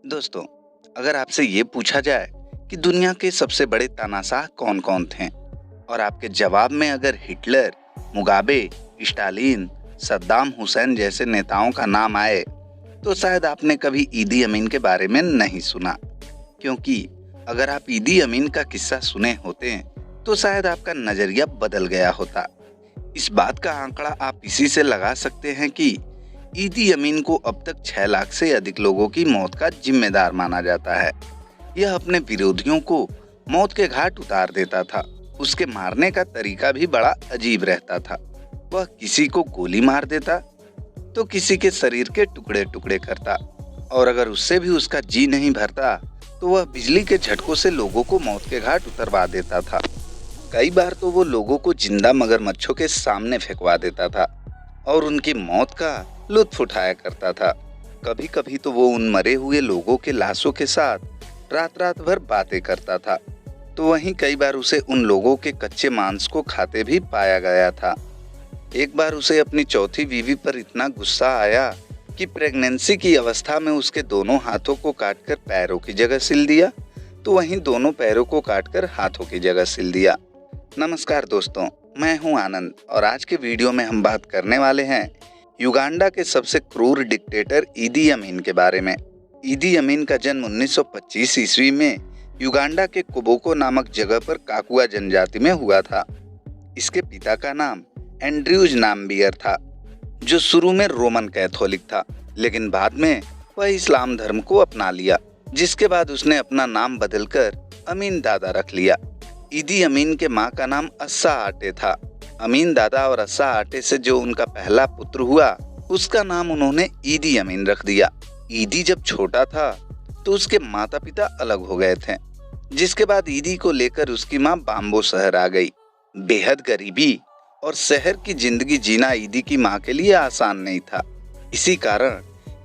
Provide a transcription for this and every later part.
दोस्तों, अगर आपसे ये पूछा जाए कि दुनिया के सबसे बड़े तानाशाह कौन-कौन थे और आपके जवाब में अगर Hitler, Mugabe, Stalin, Saddam Hussain जैसे नेताओं का नाम आए, तो शायद आपने कभी ईदी अमीन के बारे में नहीं सुना। क्योंकि अगर आप ईदी अमीन का किस्सा सुने होते, तो शायद आपका नजरिया बदल गया होता। इस बात का आंकड़ा आप इसी से लगा सकते हैं कि ईदी अमीन को अब तक 6 लाख से अधिक लोगों की मौत का जिम्मेदार माना जाता है। यह अपने विरोधियों को मौत के घाट उतार देता था। उसके मारने का तरीका भी बड़ा अजीब रहता था। वह किसी को गोली मार देता, तो किसी के शरीर के टुकड़े टुकड़े करता, और अगर उससे भी उसका जी नहीं भरता, तो वह बिजली के झटकों से लोगों को मौत के घाट उतरवा देता था। कई बार तो वो लोगों को जिंदा मगरमच्छों के सामने फेंकवा देता था और उनकी मौत का लुत्फ उठाया करता था। कभी कभी तो वो उन मरे हुए लोगों के लाशों के साथ रात रात भर बातें करता था। तो वहीं कई बार उसे उन लोगों के कच्चे मांस को खाते भी पाया गया था। एक बार उसे अपनी चौथी बीवी पर इतना गुस्सा आया कि प्रेगनेंसी की अवस्था में उसके दोनों हाथों को काटकर पैरों की जगह सिल दिया, तो वहीं दोनों पैरों को काटकर हाथों की जगह सिल दिया। नमस्कार दोस्तों, मैं हूं आनंद और आज के वीडियो में हम बात करने वाले हैं युगांडा के सबसे क्रूर डिक्टेटर ईदी अमीन के बारे में। ईदी अमीन का जन्म 1925 ईस्वी में युगांडा के कोबोको नामक जगह पर काकुआ जनजाति में हुआ था। इसके पिता का नाम एंड्रयूज नामबियर था, जो शुरू में रोमन कैथोलिक था, लेकिन बाद में वह इस्लाम धर्म को अपना लिया, जिसके बाद उसने अपना नाम बदलकर अमीन दादा रख लिया। ईदी अमीन के माँ का नाम अस्सा आटे था। अमीन दादा और अस्सा आटे से जो उनका पहला पुत्र हुआ, उसका नाम उन्होंने ईदी अमीन रख दिया। ईदी जब छोटा था तो उसके माता पिता अलग हो गए थे, जिसके बाद ईदी को लेकर उसकी माँ बाम्बो शहर आ गई। बेहद गरीबी और शहर की जिंदगी जीना ईदी की माँ के लिए आसान नहीं था। इसी कारण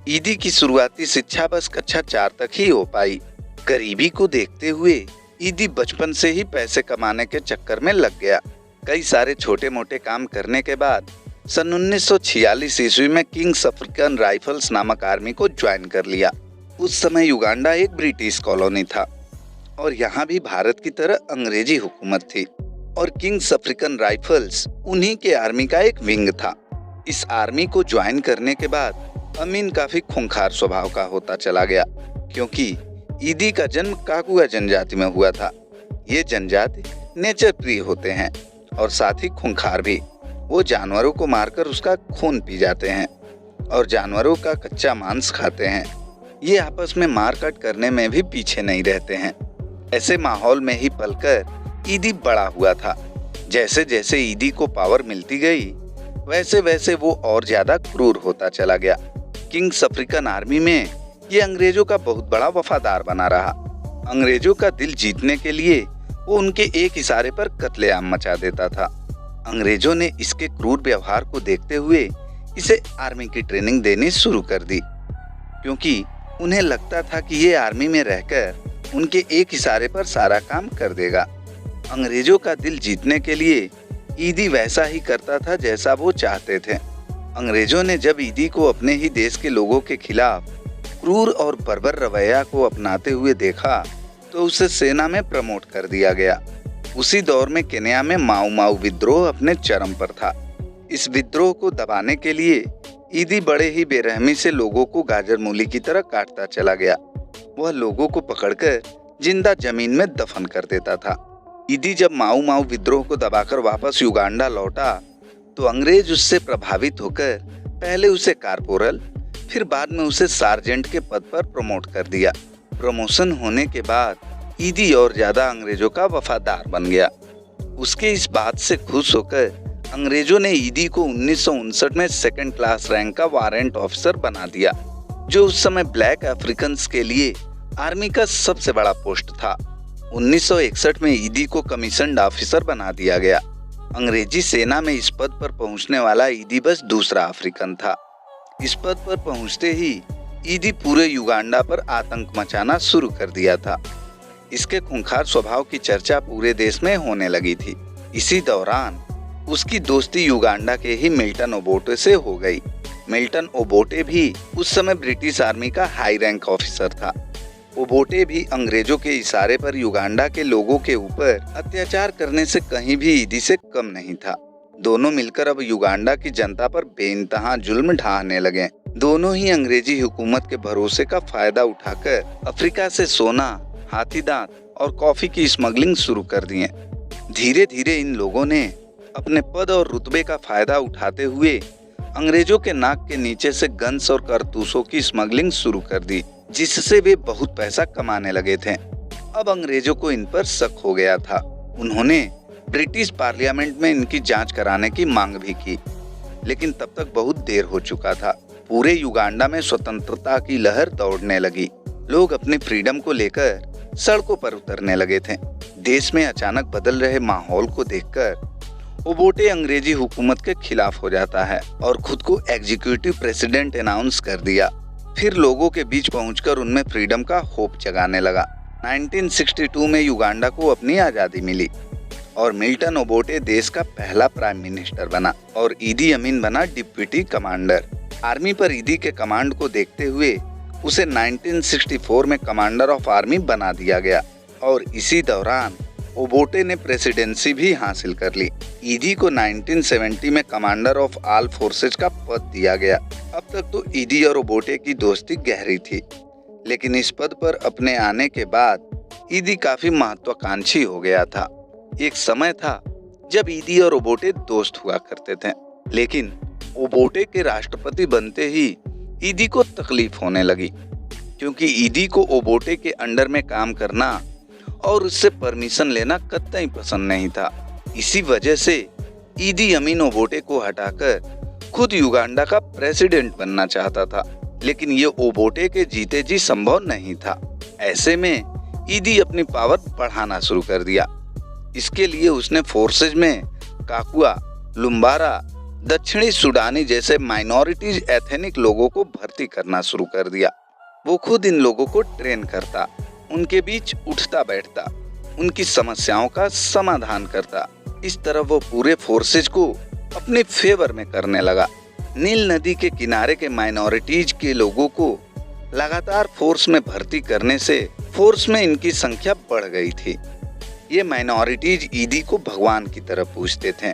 ईदी की शुरुआती शिक्षा बस कक्षा 4 तक ही हो पाई। गरीबी को देखते हुए ईदी बचपन से ही पैसे कमाने के चक्कर में लग गया। कई सारे छोटे मोटे काम करने के बाद सन 1946 ईस्वी में किंग्स अफ्रीकन राइफल्स नामक आर्मी को ज्वाइन कर लिया। उस समय युगांडा एक ब्रिटिश कॉलोनी था और यहाँ भी भारत की तरह अंग्रेजी हुकूमत थी, और किंग्स अफ्रीकन राइफल्स उन्हीं के आर्मी का एक विंग था। इस आर्मी को ज्वाइन करने के बाद अमीन काफी खूंखार स्वभाव का होता चला गया, क्योंकि ईदी का जन्म काकुआ जनजाति में हुआ था। ये जनजाति नेचर प्रिय होते हैं और साथ ही खूंखार भी। वो जानवरों को मारकर उसका खून पी जाते हैं और जानवरों का कच्चा मांस खाते हैं। ये आपस में मारकाट करने में भी पीछे नहीं रहते हैं। ऐसे माहौल में ही पलकर ईदी बड़ा हुआ था। जैसे जैसे ईदी को पावर मिलती गई, वैसे वैसे वो और ज्यादा क्रूर होता चला गया। किंग्स अफ्रीकन आर्मी में ये अंग्रेजों का बहुत बड़ा वफादार बना रहा। अंग्रेजों का दिल जीतने के लिए वो उनके एक इशारे पर कत्लेआम मचा देता था। अंग्रेजों ने इसके क्रूर व्यवहार को देखते हुए इसे आर्मी की ट्रेनिंग देनी शुरू कर दी, क्योंकि उन्हें लगता था कि ये आर्मी में रहकर उनके एक इशारे पर सारा काम कर देगा। अंग्रेजों का दिल जीतने के लिए ईदी वैसा ही करता था जैसा वो चाहते थे। अंग्रेजों ने जब ईदी को अपने ही देश के लोगों के खिलाफ क्रूर और बर्बर रवैया को अपनाते हुए देखा, तो उसे सेना में प्रमोट कर दिया गया। उसी दौर में केन्या में माऊ माऊ विद्रोह अपने चरम पर था। इस विद्रोह को दबाने के लिए ईदी बड़े ही बेरहमी से लोगों को गाजर मूली की तरह काटता चला गया। वह लोगों को पकड़कर जिंदा जमीन में दफन कर देता था। ईदी जब माऊ माऊ विद्रोह को दबाकर वापस युगांडा लौटा, तो अंग्रेज उससे प्रभावित होकर पहले उसे कारपोरल, फिर बाद में उसे सार्जेंट के पद पर प्रमोट कर दिया। प्रमोशन होने के बाद ईदी और ज्यादा अंग्रेजों का वफादार बन गया। उसके इस बात से खुश होकर अंग्रेजों ने ईदी को 1959 में सेकंड क्लास रैंक का वारंट ऑफिसर बना दिया, जो उस समय ब्लैक अफ्रीकन्स के लिए आर्मी का सबसे बड़ा पोस्ट था। 1961 में ईदी को कमीशन्ड ऑफिसर बना दिया गया। अंग्रेजी सेना में इस पद पर पहुंचने वाला ईदी बस दूसरा अफ्रीकन था। इस पद पर पहुंचते ही ईदी पूरे युगांडा पर आतंक मचाना शुरू कर दिया था। इसके खूंखार स्वभाव की चर्चा पूरे देश में होने लगी थी। इसी दौरान उसकी दोस्ती युगांडा के ही मिल्टन ओबोटे से हो गई। मिल्टन ओबोटे भी उस समय ब्रिटिश आर्मी का हाई रैंक ऑफिसर था। ओबोटे भी अंग्रेजों के इशारे पर युगांडा के लोगों के ऊपर अत्याचार करने से कहीं भी ईदी से कम नहीं था। दोनों मिलकर अब युगांडा की जनता पर बेइंतहा जुल्म ढाने लगे। दोनों ही अंग्रेजी हुकूमत के भरोसे का फायदा उठाकर अफ्रीका से सोना, हाथी दांत और कॉफी की स्मगलिंग शुरू कर दिए। धीरे धीरे इन लोगों ने अपने पद और रुतबे का फायदा उठाते हुए अंग्रेजों के नाक के नीचे से गन्स और कारतूसों की स्मगलिंग शुरू कर दी, जिससे वे बहुत पैसा कमाने लगे थे। अब अंग्रेजों को इन पर शक हो गया था। उन्होंने ब्रिटिश पार्लियामेंट में इनकी जांच कराने की मांग भी की, लेकिन तब तक बहुत देर हो चुका था। पूरे युगांडा में स्वतंत्रता की लहर दौड़ने लगी। लोग अपनी फ्रीडम को लेकर सड़कों पर उतरने लगे थे। देश में अचानक बदल रहे माहौल को देखकर ओबोटे अंग्रेजी हुकूमत के खिलाफ हो जाता है और खुद को एग्जीक्यूटिव प्रेसिडेंट अनाउंस कर दिया। फिर लोगों के बीच पहुंचकर उनमें फ्रीडम का होप जगाने लगा। 1962 में युगांडा को अपनी आज़ादी मिली और मिल्टन ओबोटे देश का पहला प्राइम मिनिस्टर बना और ईदी अमीन बना डिप्टी कमांडर। आर्मी पर ईदी के कमांड को देखते हुए उसे 1964 में कमांडर ऑफ आर्मी बना दिया गया और इसी दौरान ओबोटे ने प्रेसिडेंसी भी हासिल कर ली। ईदी को 1970 में कमांडर ऑफ ऑल फोर्सेज का पद दिया गया। अब तक तो ईदी और ओबोटे की दोस्ती गहरी थी, लेकिन इस पद पर अपने आने के बाद ईदी काफी महत्वाकांक्षी हो गया था। एक समय था जब ईदी और ओबोटे दोस्त हुआ करते थे, लेकिन ओबोटे के राष्ट्रपति बनते ही ईदी को तकलीफ होने लगी, क्योंकि ईदी को ओबोटे के अंडर में काम करना और उससे परमिशन लेना कतई पसंद नहीं था। इसी वजह से ईदी अमीन ओबोटे को हटाकर खुद युगांडा का प्रेसिडेंट बनना चाहता था, लेकिन ये ओबोटे के जीते जी संभव नहीं था। ऐसे में ईदी अपनी पावर बढ़ाना शुरू कर दिया। इसके लिए उसने फोर्सेज में काकुआ, लुम्बारा, दक्षिणी सुडानी जैसे माइनॉरिटीज एथनिक लोगों को भर्ती करना शुरू कर दिया। वो खुद इन लोगों को ट्रेन करता, उनके बीच उठता बैठता, उनकी समस्याओं का समाधान करता। इस तरह वो पूरे फोर्सेज को अपने फेवर में करने लगा। नील नदी के किनारे के माइनॉरिटीज के लोगों को लगातार फोर्स में भर्ती करने से फोर्स में इनकी संख्या बढ़ गई थी। ये माइनॉरिटीज ईदी को भगवान की तरह पूजते थे।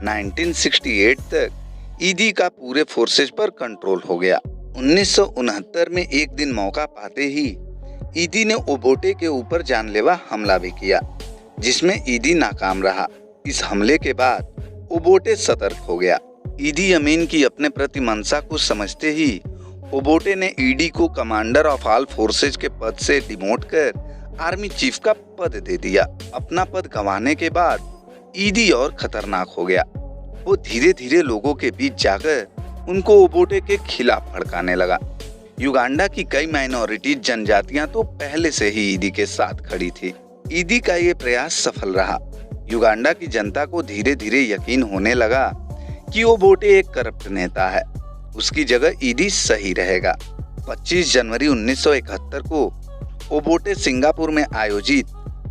1968 तक ईदी का पूरे फोर्सेज पर कंट्रोल हो गया। 1969 में एक दिन मौका पाते ही ईदी ने ओबोटे के ऊपर जानलेवा हमला भी किया, जिसमें ईदी नाकाम रहा। इस हमले के बाद ओबोटे सतर्क हो गया। ईदी अमीन की अपने प्रति मंशा को समझते ही ओबोटे ने ईडी को कमांडर ऑफ ऑल फोर्सेज के पद से डिमोट कर आर्मी चीफ का पद दे दिया। अपना पद गंवाने के बाद ईदी और खतरनाक हो गया। वो धीरे धीरे लोगों के बीच जाकर उनको ओबोटे के खिलाफ भड़काने लगा। युगांडा की कई माइनॉरिटी जनजातियां तो पहले से ही ईदी के साथ खड़ी थी। ईदी का ये प्रयास सफल रहा। युगांडा की जनता को धीरे धीरे यकीन होने लगा कि ओबोटे एक करप्ट नेता है, उसकी जगह ईदी सही रहेगा। 25 जनवरी 1971 को ओबोटे सिंगापुर में आयोजित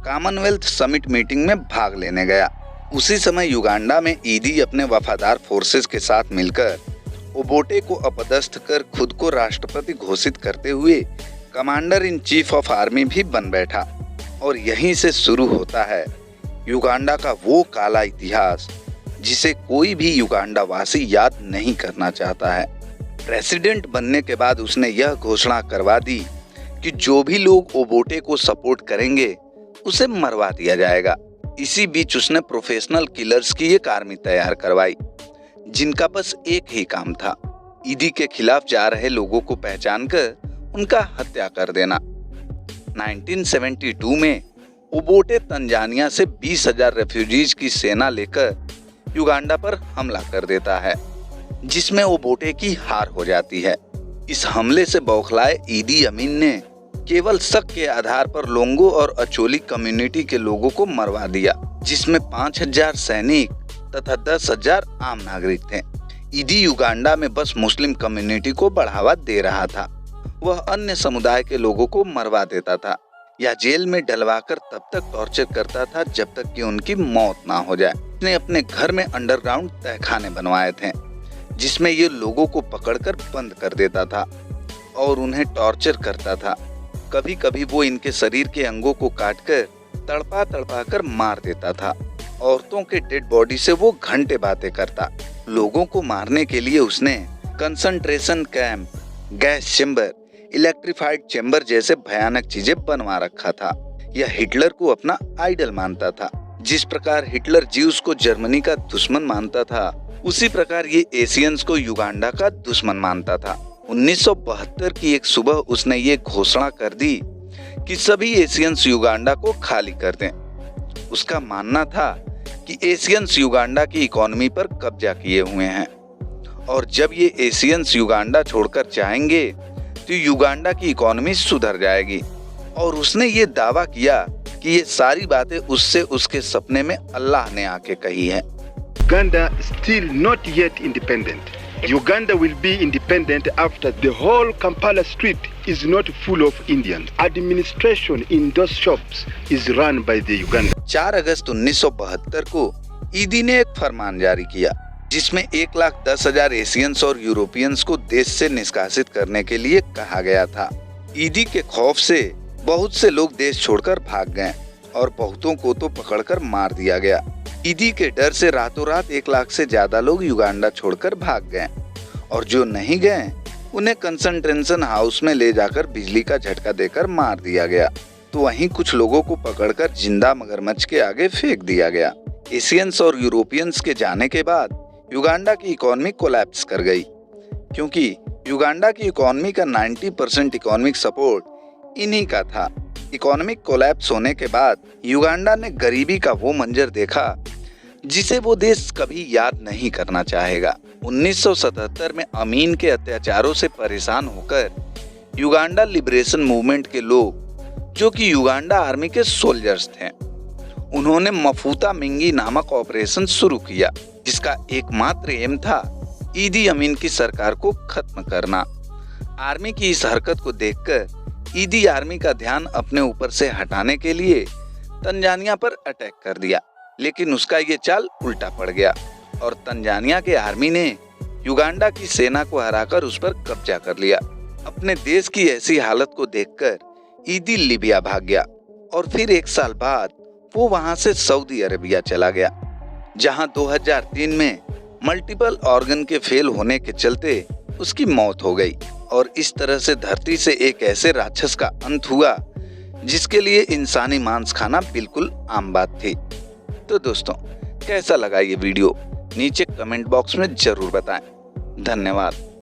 कॉमनवेल्थ समिट मीटिंग में भाग लेने गया। उसी समय युगांडा में ईदी अपने वफादार फोर्सेस के साथ मिलकर ओबोटे को अपदस्थ कर खुद को राष्ट्रपति घोषित करते हुए commander in chief of army भी बन बैठा। और यहीं से शुरू होता है युगांडा का वो काला इतिहास जिसे कोई भी युगांडा वासी याद नहीं करना चाहता है। प्रेसिडेंट बनने के बाद उसने यह घोषणा करवा दी कि जो भी लोग ओबोटे को सपोर्ट करेंगे उसे मरवा दिया जाएगा। इसी बीच उसने प्रोफेशनल किलर्स की एक आर्मी तैयार करवाई, जिनका बस एक ही काम था, ईदी के खिलाफ जा रहे लोगों को पहचानकर उनका हत्या कर देना। 1972 में ओबोटे तंजानिया से 20,000 रेफ्यूजीज की सेना लेकर युगांडा पर हमला कर देता है, जिसमें ओबोटे की हार हो जाती है। इस हमले से बौखलाए ईदी अमीन ने केवल शक के आधार पर लोंगो और अचोली कम्युनिटी के लोगों को मरवा दिया, जिसमें 5,000 सैनिक तथा 10,000 आम नागरिक थे। ईदी युगांडा में बस मुस्लिम कम्युनिटी को बढ़ावा दे रहा था। वह अन्य समुदाय के लोगों को मरवा देता था या जेल में डलवाकर तब तक टॉर्चर करता था जब तक कि उनकी मौत ना हो जाए। उसने अपने घर में अंडरग्राउंड तहखाने बनवाए थे, जिसमें ये लोगों को पकड़कर बंद कर देता था और उन्हें टॉर्चर करता था। कभी कभी वो इनके शरीर के अंगों को काटकर तड़पा तड़पा कर मार देता था। औरतों के डेड बॉडी से वो घंटे बातें करता। लोगों को मारने के लिए उसने concentration camp, gas chamber, electrified chamber जैसे भयानक चीजें बनवा रखा था। यह हिटलर को अपना आइडल मानता था। जिस प्रकार हिटलर ज्यूस को जर्मनी का दुश्मन मानता था, उसी प्रकार ये एशियंस को युगांडा का दुश्मन मानता था। 1972 की एक सुबह उसने ये घोषणा कर दी कि सभी एशियंस युगांडा को खाली कर दें। उसका मानना था कि एशियंस युगांडा की इकोनॉमी पर कब्जा किए हुए हैं और जब ये एशियंस युगांडा छोड़कर जाएंगे तो युगांडा की इकोनॉमी सुधर जाएगी। और उसने ये दावा किया कि ये सारी बातें उससे उसके सपने में अल्लाह ने आके कही है। Uganda still not yet independent. Uganda will be independent after the whole Kampala street is not full of Indians. Administration in those shops is run by the Uganda. 4 अगस्त 1972 को ईदी ने एक फरमान जारी किया जिसमें 1,10,000 एशियंस और यूरोपियंस को देश से निष्कासित करने के लिए कहा गया था। ईदी के खौफ से बहुत से लोग देश छोड़कर भाग गए और बहुतों को तो पकड़कर मार दिया गया। ईदी के डर से रातों रात 1 लाख से ज्यादा लोग युगांडा छोड़कर भाग गए और जो नहीं गए उन्हें कंसंट्रेशन हाउस में ले जाकर बिजली का झटका देकर मार दिया गया। तो वहीं कुछ लोगों को पकड़कर जिंदा मगरमच्छ के आगे फेंक दिया गया। एशियंस और यूरोपियंस के जाने के बाद युगांडा की इकोनॉमी कोलैप्स कर गई, क्योंकि युगांडा की इकोनॉमी का 90% इकोनॉमिक सपोर्ट इन्हीं का था। इकोनॉमिक कोलैप्स होने के बाद युगांडा ने गरीबी का वो मंजर देखा जिसे वो देश कभी याद नहीं करना चाहेगा। 1977 में अमीन के अत्याचारों से परेशान होकर युगांडा लिबरेशन मूवमेंट के लोग, जो कि युगांडा आर्मी के सोल्जर्स थे, उन्होंने मफूता मिंगी नामक ऑपरेशन शुरू किया जिसका एकमात्र एम था ईदी अमीन की सरकार को खत्म करना। आर्मी की इस हरकत को देखकर ईदी आर्मी का ध्यान अपने ऊपर से हटाने के लिए तंजानिया पर अटैक कर दिया, लेकिन उसका ये चाल उल्टा पड़ गया और तंजानिया के आर्मी ने युगांडा की सेना को हराकर उस पर कब्जा कर लिया। अपने देश की ऐसी हालत को देखकर ईदी लीबिया भाग गया और फिर 1 साल बाद वो वहां से सऊदी अरेबिया चला गया, जहां 2003 में मल्टीपल ऑर्गन के फेल होने के चलते उसकी मौत हो गई। और इस तरह से धरती से एक ऐसे राक्षस का अंत हुआ जिसके लिए इंसानी मांस खाना बिल्कुल आम बात थी। तो दोस्तों, कैसा लगा ये वीडियो नीचे कमेंट बॉक्स में जरूर बताएं। धन्यवाद।